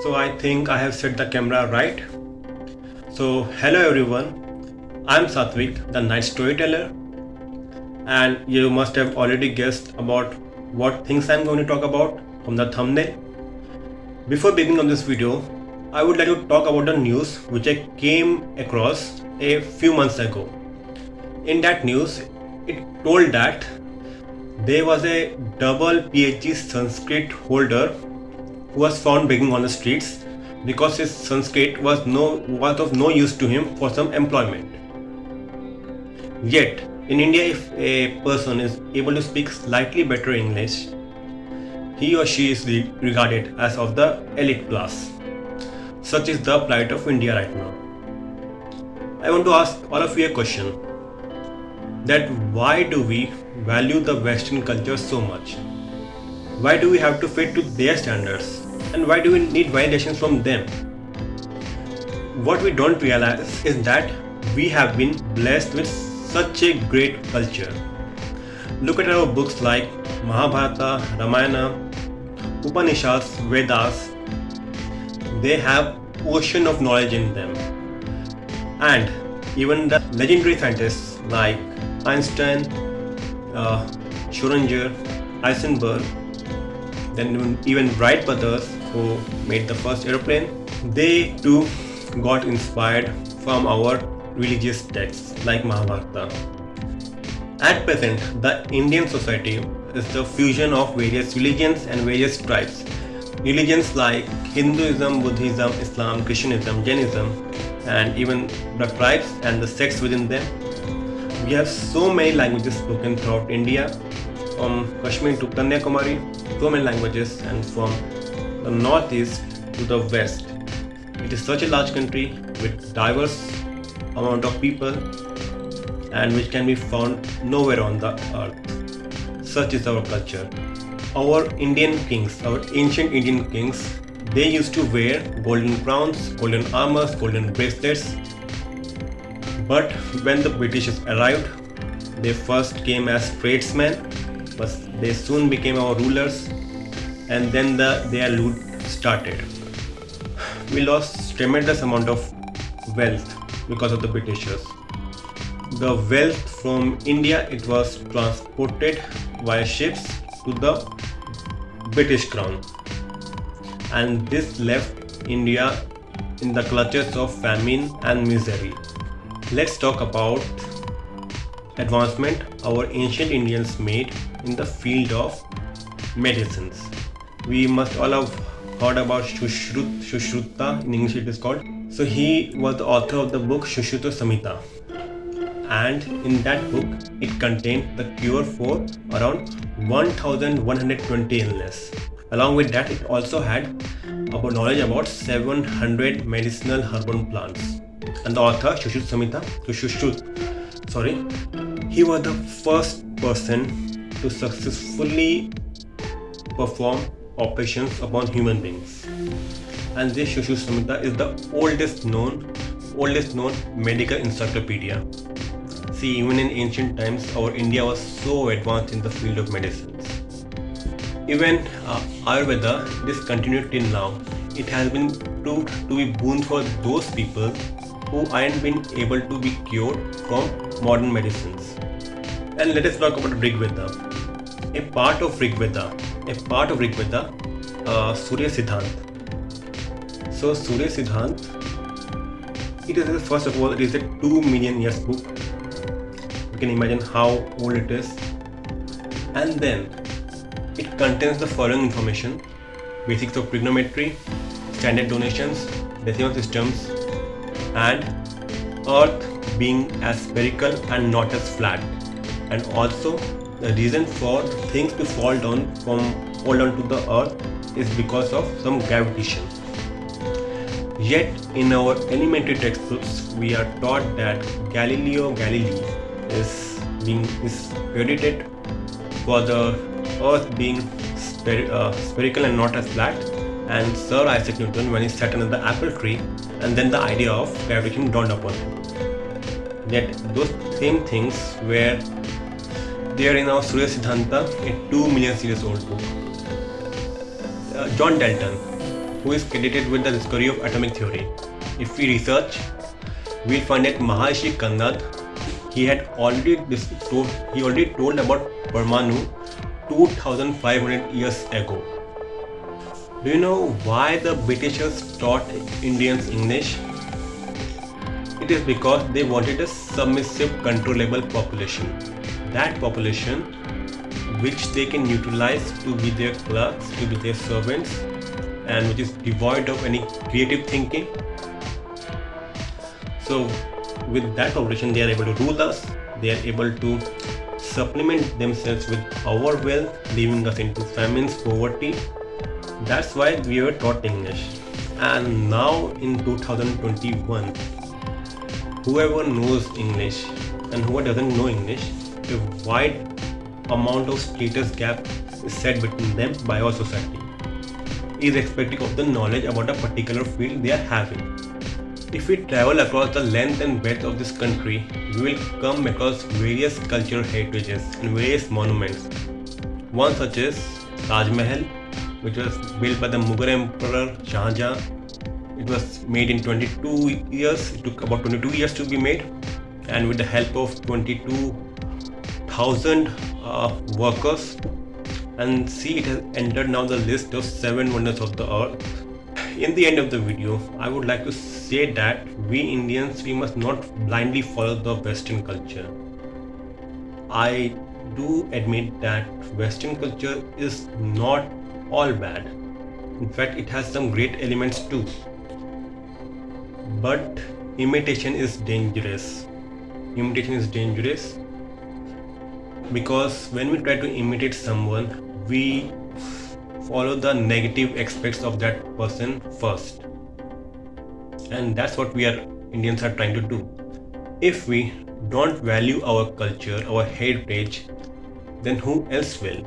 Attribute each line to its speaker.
Speaker 1: So I think I have set the camera right. So hello everyone, I'm Satvik, the night storyteller, and you must have already guessed about what things I'm going to talk about from the thumbnail. Before beginning on this video, I would like to talk about the news which I came across a few months ago. In that news, it told that there was a double PhD Sanskrit holder who was found begging on the streets because his Sanskrit was of no use to him for some employment. Yet, in India, if a person is able to speak slightly better English, he or she is regarded as of the elite class. Such is the plight of India right now. I want to ask all of you a question, that why do we value the Western culture so much? Why do we have to fit to their standards? And why do we need validations from them? What we don't realize is that we have been blessed with such a great culture. Look at our books like Mahabharata, Ramayana, Upanishads, Vedas. They have ocean of knowledge in them. And even the legendary scientists like Einstein, Schrödinger, Heisenberg, then even Wright brothers who made the first airplane, they too got inspired from our religious texts like Mahabharata. At present, the Indian society is the fusion of various religions and various tribes. Religions like Hinduism, Buddhism, Islam, Christianism, Jainism, and even the tribes and the sects within them. We have so many languages spoken throughout India, from Kashmir to Kanyakumari, so many languages, and from the northeast to the west. It is such a large country with diverse amount of people and which can be found nowhere on the earth. Such is our culture. Our Indian kings, our ancient Indian kings, they used to wear golden crowns, golden armors, golden bracelets. But when the Britishers arrived, they first came as tradesmen, but they soon became our rulers, and then their loot started. We lost tremendous amount of wealth because of the Britishers. The wealth from India, it was transported via ships to the British crown, and this left India in the clutches of famine and misery. Let's talk about advancement our ancient Indians made in the field of medicines. We must all have heard about Sushruta, in English it is called. So he was the author of the book Sushruta Samhita, and in that book it contained the cure for around 1120 illness. Along with that, it also had knowledge about 700 medicinal herbal plants. And the author Sushruta Samhita, he was the first person to successfully perform operations upon human beings. And this Sushruta Samhita is the oldest known medical encyclopedia. See, even in ancient times, our India was so advanced in the field of medicines. Even Ayurveda, this continued till now. It has been proved to be boon for those people who aren't been able to be cured from modern medicines. And let us talk about Rig Veda. A part of Rig Veda, Surya Siddhant. So Surya Siddhant, it is first of all, it is a 2 million years book. You can imagine how old it is. And then it contains the following information: basics of trigonometry, standard donations, decimal systems, and Earth being as spherical and not as flat, and also the reason for things to fall down to the Earth is because of some gravitation. Yet in our elementary textbooks we are taught that Galileo Galilei is credited for the Earth being spherical and not as flat, and Sir Isaac Newton when he sat under the apple tree, and then the idea of gravitation dawned upon him. Yet those same things were there in our Surya Siddhanta, a 2 million years old book. John Dalton, who is credited with the discovery of atomic theory. If we research, we'll find that Maharishi Kannad, he already told about Parmanu 2500 years ago. Do you know why the Britishers taught Indians English? It is because they wanted a submissive, controllable population. That population which they can utilize to be their clerks, to be their servants, and which is devoid of any creative thinking. So with that population, they are able to rule us, they are able to supplement themselves with our wealth, leaving us into famines, poverty. That's why we were taught English. And now in 2021, whoever knows English and whoever doesn't know English, a wide amount of status gap is set between them by our society, irrespective of the knowledge about a particular field they are having. If we travel across the length and breadth of this country, we will come across various cultural heritages and various monuments. One such is Taj Mahal, which was built by the Mughal Emperor Shah Jahan. It was made in 22 years. It took about 22 years to be made, and with the help of 22,000 workers. And see, it has entered now the list of 7 wonders of the earth. In the end of the video, I would like to say that we Indians, we must not blindly follow the Western culture. I do admit that Western culture is not all bad. In fact, it has some great elements too. But imitation is dangerous. Imitation is dangerous because when we try to imitate someone, we follow the negative aspects of that person first. And that's what we Indians are trying to do. If we don't value our culture, our heritage, then who else will?